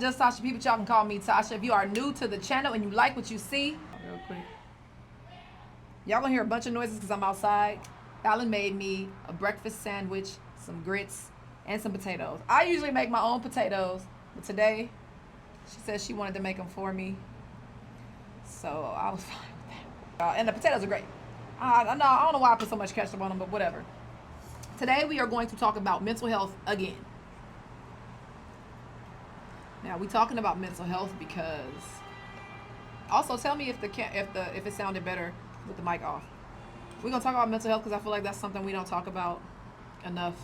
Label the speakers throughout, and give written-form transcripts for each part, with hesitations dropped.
Speaker 1: just Tasha. People, y'all can call me Tasha. If you are new to the channel and you like what you see, real quick, y'all gonna hear a bunch of noises because I'm outside. Alan made me a breakfast sandwich, some grits, and some potatoes. I usually make my own potatoes, but today she said she wanted to make them for me, so I was fine with that. And the potatoes are great. I don't know why I put so much ketchup on them, but whatever. Today we are going to talk about mental health again. Now we talking about mental health because. Also, tell me if it sounded better with the mic off. We're gonna talk about mental health because I feel like that's something we don't talk about enough,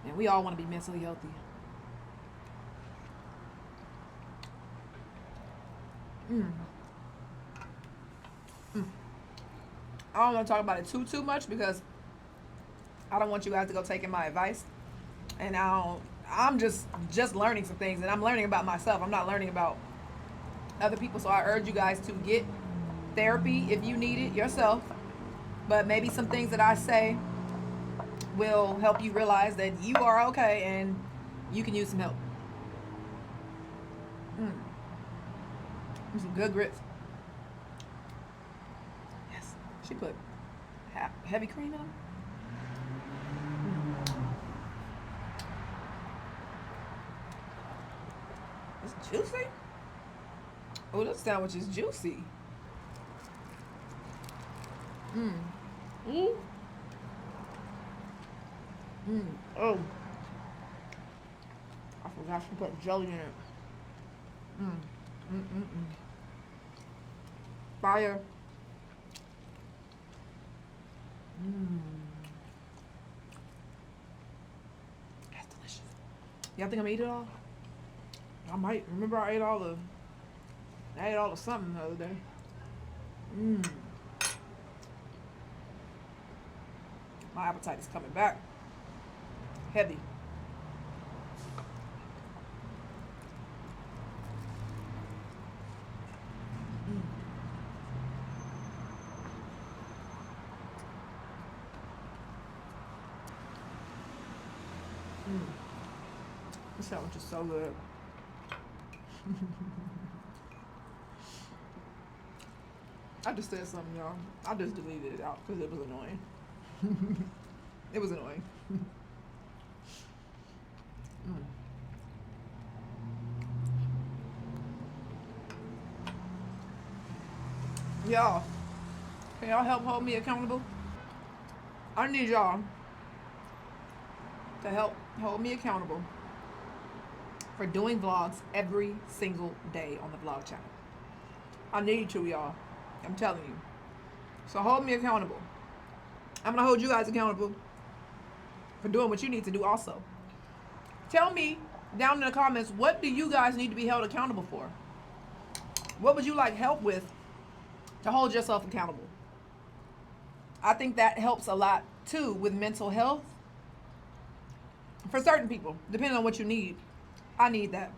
Speaker 1: and we all want to be mentally healthy. I don't want to talk about it too much because I don't want you guys to go taking my advice, and I'm just learning some things, and I'm learning about myself. I'm not learning about other people, so I urge you guys to get therapy if you need it yourself. But maybe some things that I say will help you realize that you are okay and you can use some help. Some good grits. Yes, she put heavy cream in them. It's juicy. Oh, this sandwich is juicy. Oh, I forgot to put jelly in it. Fire. That's delicious. Y'all think I'm gonna eat it all? I might. Remember I ate all the something the other day. My appetite is coming back. Heavy. This sandwich is so good. I just said something, y'all. I just deleted it out because it was annoying. It was annoying. Y'all, can y'all help hold me accountable? I need y'all to help hold me accountable for doing vlogs every single day on the vlog channel. I need to, y'all. I'm telling you. So hold me accountable. I'm gonna hold you guys accountable for doing what you need to do also. Tell me down in the comments, what do you guys need to be held accountable for? What would you like help with to hold yourself accountable? I think that helps a lot too with mental health. For certain people, depending on what you need. I need that.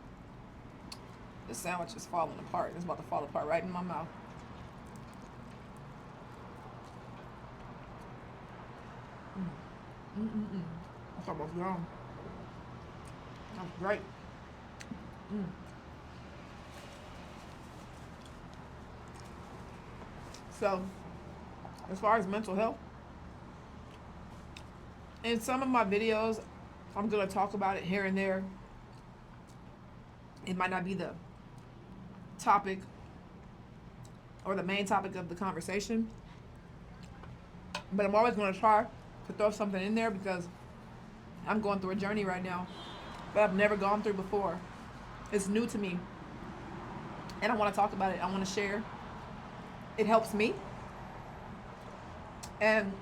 Speaker 1: This sandwich is falling apart. It's about to fall apart right in my mouth. That's almost gone. That's great. So, as far as mental health, in some of my videos, I'm going to talk about it here and there. It might not be the topic or the main topic of the conversation, but I'm always going to try to throw something in there because I'm going through a journey right now that I've never gone through before. It's new to me, and I want to talk about it. I want to share. It helps me, and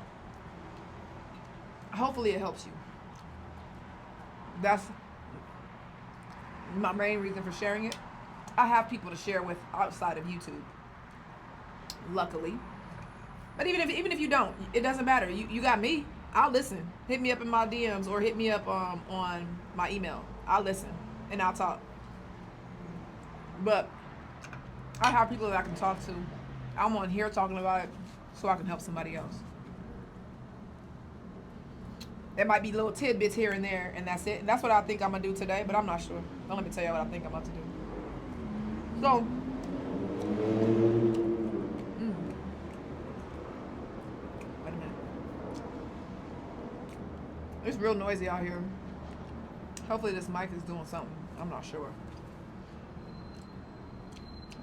Speaker 1: hopefully it helps you. That's my main reason for sharing it. I have people to share with outside of YouTube, luckily. But even if you don't, it doesn't matter. You got me. I'll listen. Hit me up in my DMs or hit me up on my email. I'll listen and I'll talk. But I have people that I can talk to. I'm on here talking about it so I can help somebody else. There might be little tidbits here and there, and that's it. And that's what I think I'm gonna do today, but I'm not sure. Don't let me tell you what I think I'm about to do. So, wait a minute. It's real noisy out here. Hopefully this mic is doing something. I'm not sure.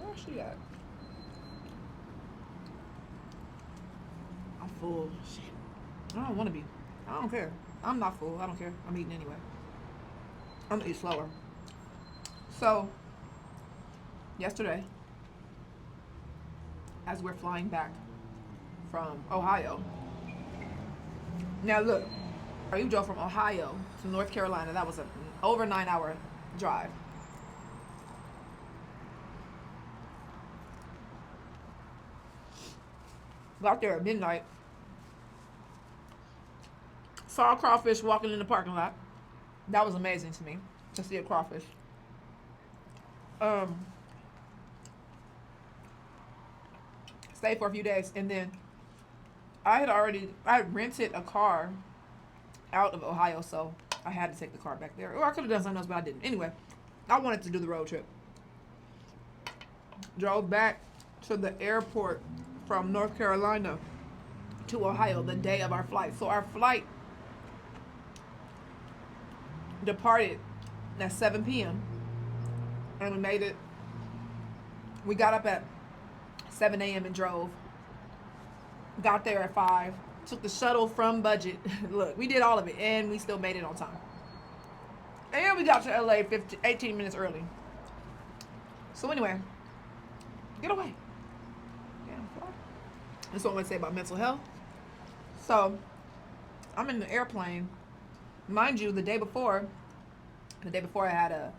Speaker 1: Where's she at? I'm full. Shit. I don't want to be. I don't care. I'm not full. I don't care. I'm eating anyway. I'm gonna eat slower. So, yesterday, as we're flying back from Ohio. Now look, we drove from Ohio to North Carolina. That was an over 9-hour drive. Got there at midnight. Saw a crawfish walking in the parking lot. That was amazing to me to see a crawfish. Stayed for a few days, and then I had rented a car out of Ohio, so I had to take the car back there. Or I could have done something else, but I didn't. Anyway, I wanted to do the road trip. Drove back to the airport from North Carolina to Ohio the day of our flight. So our flight departed at 7 p.m. and we made it. We got up at 7 a.m. and drove. Got there at 5. Took the shuttle from Budget. Look, we did all of it, and we still made it on time. And we got to LA 18 minutes early. So anyway, get away. That's what I'm going to say about mental health. So, I'm in the airplane. Mind you, the day before I had a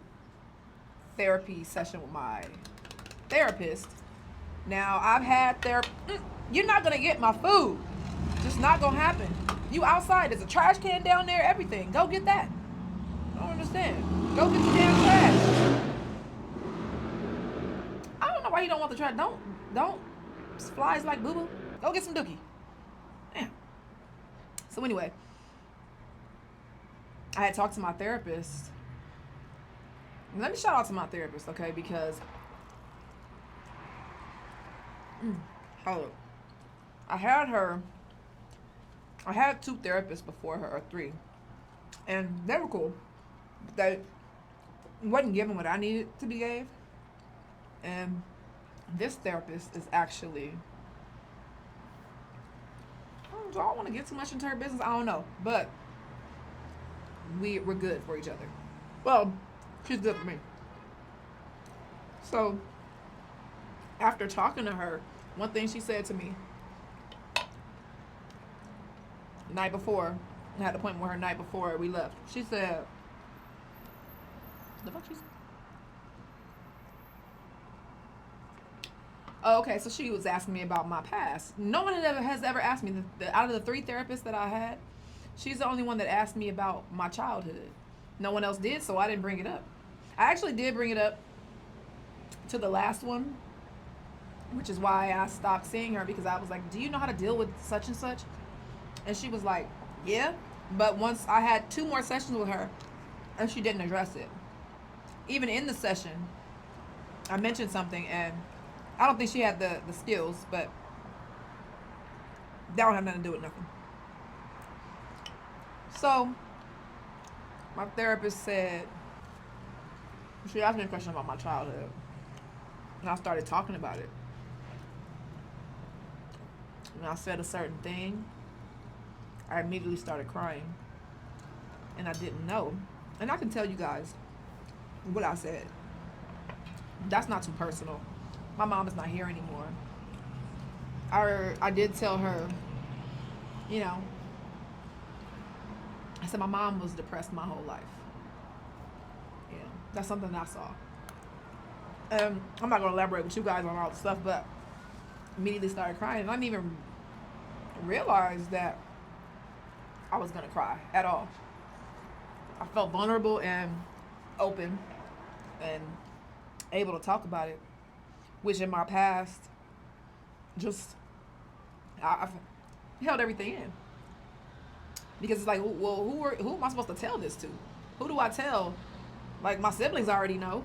Speaker 1: therapy session with my therapist. Now, I've had therapy. You're not going to get my food. Just not going to happen. You outside. There's a trash can down there, everything. Go get that. I don't understand. Go get the damn trash. I don't know why you don't want the trash. Don't. Flies like boo-boo. Go get some dookie. Damn. So anyway, I had talked to my therapist. Let me shout out to my therapist, okay? Because I had 2 therapists before her, or 3, and they were cool. They wasn't giving what I needed to be gave, and this therapist is actually, do I want to get too much into her business? I don't know, but we're good for each other. Well, she's good for me. So after talking to her, one thing she said to me night before, I had an appointment with her night before we left. She said, the fuck she said? Oh, okay, so she was asking me about my past. No one has ever asked me. Out of the 3 therapists that I had, she's the only one that asked me about my childhood. No one else did, so I didn't bring it up. I actually did bring it up to the last one, which is why I stopped seeing her, because I was like, do you know how to deal with such and such? And she was like, yeah. But once I had 2 more sessions with her, and she didn't address it. Even in the session, I mentioned something, and I don't think she had the skills, but that don't have nothing to do with nothing. So, my therapist said, she asked me a question about my childhood, and I started talking about it. And I said a certain thing, I immediately started crying, and I didn't know. And I can tell you guys what I said. That's not too personal. My mom is not here anymore. I did tell her, you know, I said my mom was depressed my whole life. Yeah, that's something I saw. I'm not going to elaborate with you guys on all the stuff, but immediately started crying. And I didn't even realize that I was going to cry at all. I felt vulnerable and open and able to talk about it, which in my past, just, I held everything in. Because it's like, well, who am I supposed to tell this to? Who do I tell Like, my siblings already know.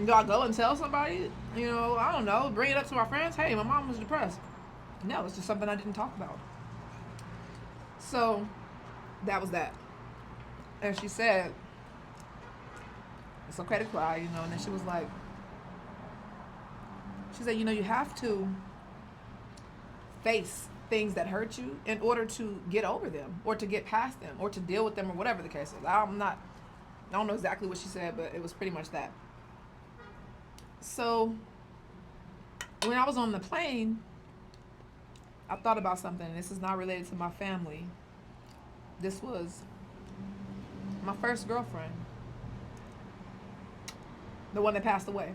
Speaker 1: Do I go and tell somebody? I don't know. Bring it up to my friends. Hey, my mom was depressed. No, it's just something I didn't talk about. So that was that. And she said, it's okay to cry, And then she said, you have to face things that hurt you in order to get over them or to get past them or to deal with them or whatever the case is. I don't know exactly what she said, but it was pretty much that. So when I was on the plane, I thought about something. This is not related to my family. This was my first girlfriend, the one that passed away.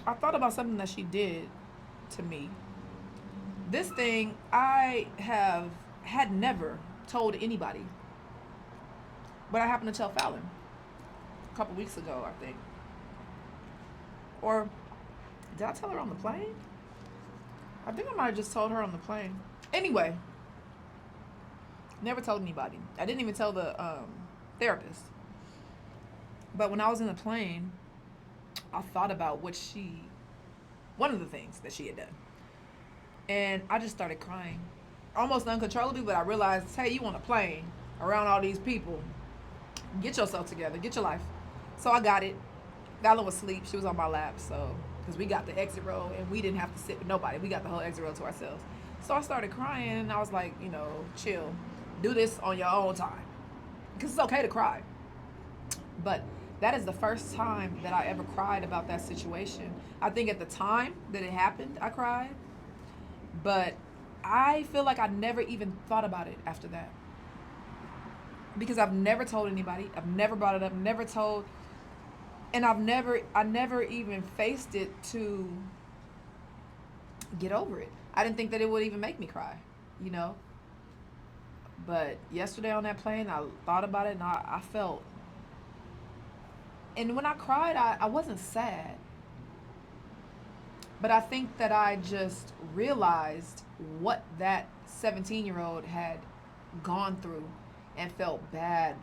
Speaker 1: I thought about something that she did to me. This thing I had never told anybody, but I happened to tell Fallon a couple weeks ago, I think. Or did I tell her on the plane? I think I might have just told her on the plane. Anyway, never told anybody. I didn't even tell the therapist. But when I was in the plane, I thought about one of the things that she had done. And I just started crying. Almost uncontrollably, but I realized, hey, you on a plane around all these people. Get yourself together. Get your life. So I got it. Fallon was asleep. She was on my lap. So, because we got the exit row and we didn't have to sit with nobody. We got the whole exit row to ourselves. So I started crying and I was like, chill. Do this on your own time. Because it's okay to cry. But that is the first time that I ever cried about that situation. I think at the time that it happened, I cried. But I feel like I never even thought about it after that. Because I've never told anybody. I've never brought it up. Never told. And I never even faced it to get over it. I didn't think that it would even make me cry, But yesterday on that plane, I thought about it and I felt. And when I cried, I wasn't sad. But I think that I just realized what that 17-year-old had gone through and felt bad.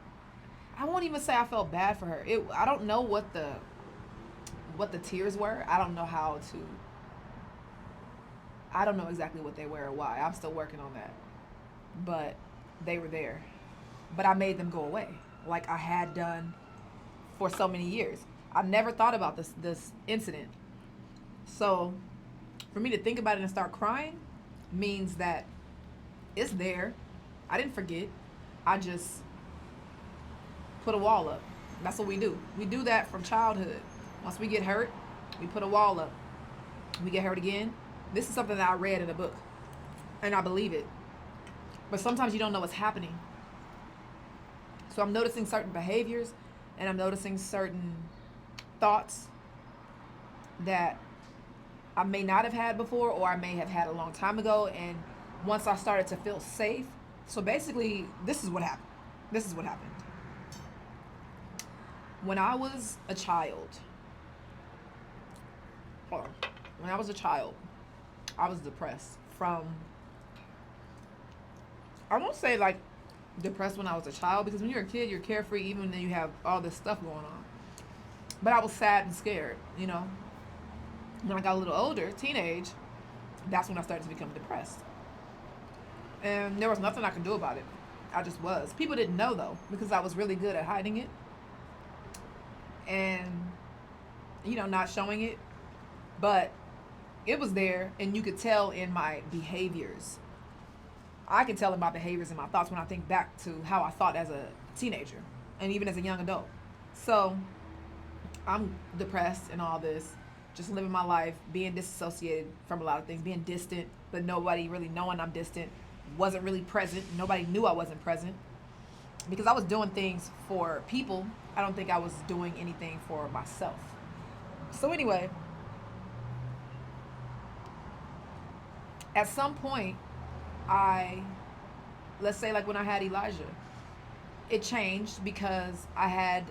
Speaker 1: I won't even say I felt bad for her. I don't know what the tears were. I don't know I don't know exactly what they were or why. I'm still working on that. But they were there. But I made them go away like I had done for so many years. I never thought about this incident. So for me to think about it and start crying means that it's there. I didn't forget. I just put a wall up. That's what we do. We do that from childhood. Once we get hurt, we put a wall up. We get hurt again. This is something that I read in a book, and I believe it. But sometimes you don't know what's happening. So I'm noticing certain behaviors, and I'm noticing certain thoughts that I may not have had before, or I may have had a long time ago. And once I started to feel safe, so basically, this is what happened. When I was a child, I was depressed from, I won't say like depressed when I was a child, because when you're a kid, you're carefree even when you have all this stuff going on. But I was sad and scared, When I got a little older, teenage, that's when I started to become depressed. And there was nothing I could do about it. I just was. People didn't know, though, because I was really good at hiding it and, not showing it. But it was there, and you could tell in my behaviors. I can tell in my behaviors and my thoughts when I think back to how I thought as a teenager and even as a young adult. So I'm depressed and all this, just living my life, being disassociated from a lot of things, being distant, but nobody really knowing I'm distant, wasn't really present. Nobody knew I wasn't present because I was doing things for people. I don't think I was doing anything for myself. So anyway, at some point, let's say like when I had Elijah, it changed because I had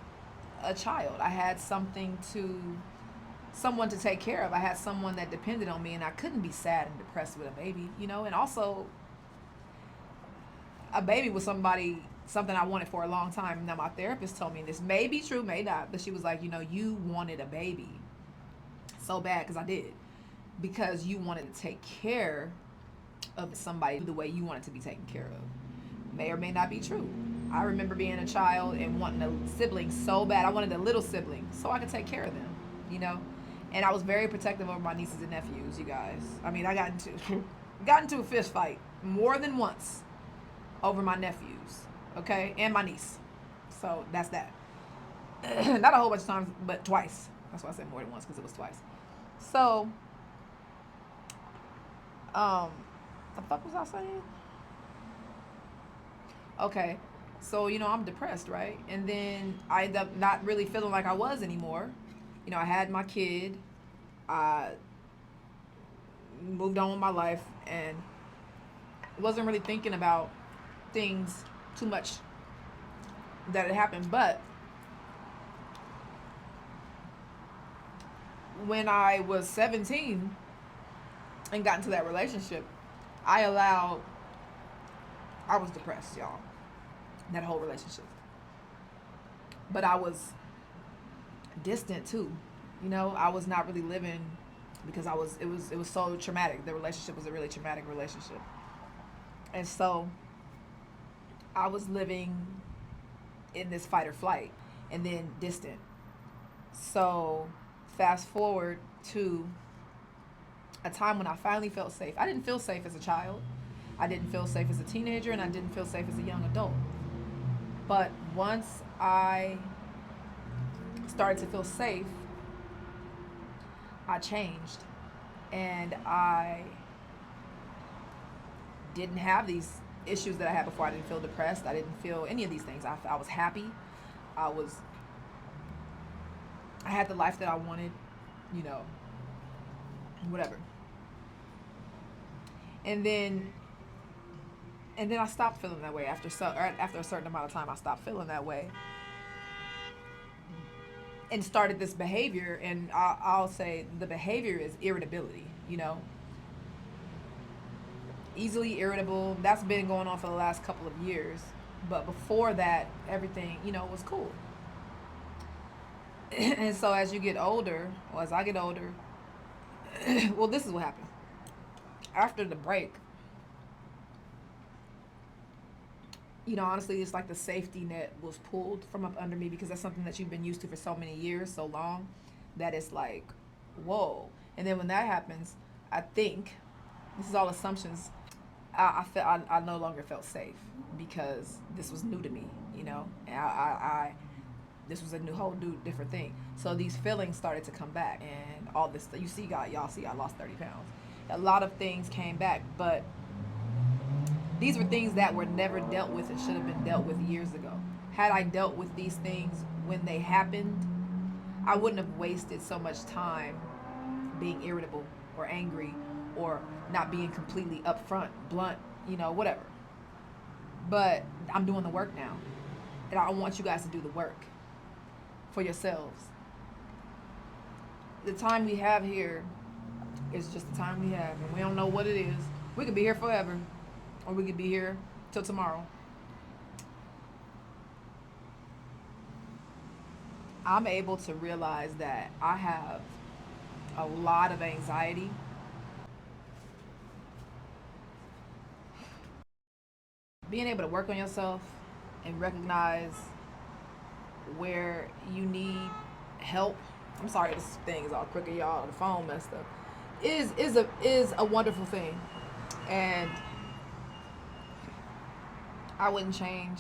Speaker 1: a child. I had someone to take care of. I had someone that depended on me, and I couldn't be sad and depressed with a baby, and also a baby was somebody something I wanted for a long time. Now my therapist told me, this may be true, may not, but she was like, you wanted a baby so bad, because I did, because you wanted to take care of somebody the way you wanted to be taken care of. May or may not be true. I remember being a child and wanting a sibling so bad. I wanted a little sibling so I could take care of them, you know? And I was very protective over my nieces and nephews, you guys. I mean, I got into a fist fight more than once over my nephews, okay? And my niece. So that's that. Not a whole bunch of times, but twice. That's why I said more than once, because it was twice. So, the fuck was I saying? Okay. So, I'm depressed, right? And then I end up not really feeling like I was anymore. I had my kid. I moved on with my life and wasn't really thinking about things too much that had happened. But when I was 17 and got into that relationship, I was depressed, y'all. That whole relationship. But I was distant too. I was not really living, because it was so traumatic. The relationship was a really traumatic relationship. And so I was living in this fight or flight, and then distant. So fast forward to a time when I finally felt safe. I didn't feel safe as a child. I didn't feel safe as a teenager, and I didn't feel safe as a young adult. But once I started to feel safe, I changed. And I didn't have these issues that I had before. I didn't feel depressed. I didn't feel any of these things. I was happy. I had the life that I wanted, whatever. And then I stopped feeling that way after a certain amount of time. I stopped feeling that way and started this behavior. And I'll say the behavior is irritability. Easily irritable. That's been going on for the last couple of years. But before that, everything was cool. And so as you get older, or as I get older, well, this is what happened. After the break, honestly, it's like the safety net was pulled from up under me, because that's something that you've been used to for so many years, so long, that it's like, whoa. And then when that happens, I think, this is all assumptions, I no longer felt safe, because this was new to me, and I this was a whole new different thing. So these feelings started to come back, and all this, y'all see, I lost 30 pounds. A lot of things came back, but these were things that were never dealt with and should have been dealt with years ago. Had I dealt with these things when they happened, I wouldn't have wasted so much time being irritable or angry or not being completely upfront, blunt, whatever. But I'm doing the work now. And I want you guys to do the work for yourselves. The time we have here is just the time we have, and we don't know what it is. We could be here forever, or we could be here till tomorrow. I'm able to realize that I have a lot of anxiety. Being able to work on yourself and recognize where you need help. I'm sorry, this thing is all crooked, y'all. The phone messed up. Is a wonderful thing, and I wouldn't change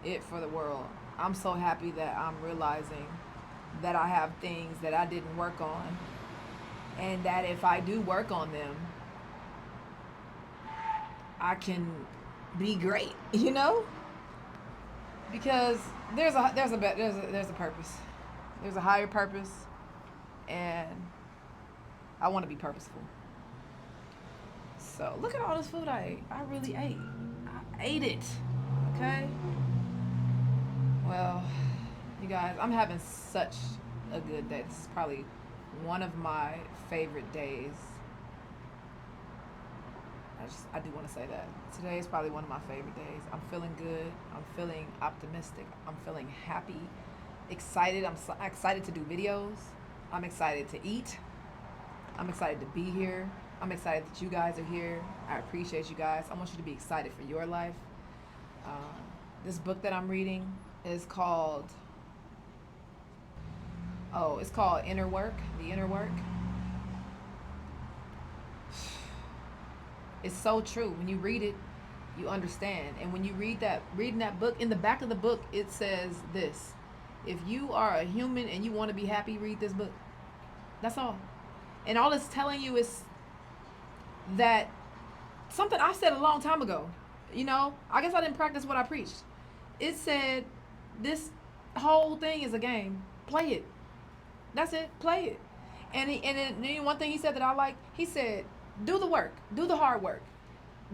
Speaker 1: it for the world. I'm so happy that I'm realizing that I have things that I didn't work on, and that if I do work on them, I can be great, because there's a purpose. There's a higher purpose, and I want to be purposeful. So look at all this food I ate. I really ate. I ate it. Okay? Well, you guys, I'm having such a good day. This is probably one of my favorite days I do want to say that today is probably one of my favorite days. I'm feeling good. I'm feeling optimistic. I'm feeling happy, excited. Excited to do videos. I'm excited to eat. I'm excited to be here. I'm excited that you guys are here. I appreciate you guys. I want you to be excited for your life. Uh, this book that I'm reading is called, it's called Inner Work, The Inner Work. It's so true. When you read it, you understand. And when you reading that book, in the back of the book, it says this: if you are a human and you want to be happy, read this book. That's all. And all it's telling you is that something I said a long time ago. I guess I didn't practice what I preached. It said this whole thing is a game. Play it. That's it. Play it. And one thing he said that I like, he said, do the work. Do the hard work.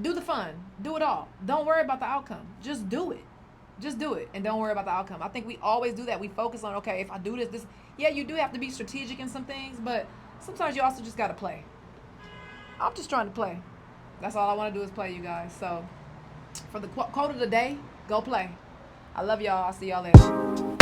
Speaker 1: Do the fun. Do it all. Don't worry about the outcome. Just do it. Just do it and don't worry about the outcome. I think we always do that. We focus on, okay, if I do this. Yeah, you do have to be strategic in some things, but sometimes you also just got to play. I'm just trying to play. That's all I want to do is play, you guys. So for the quote of the day, go play. I love y'all. I'll see y'all later.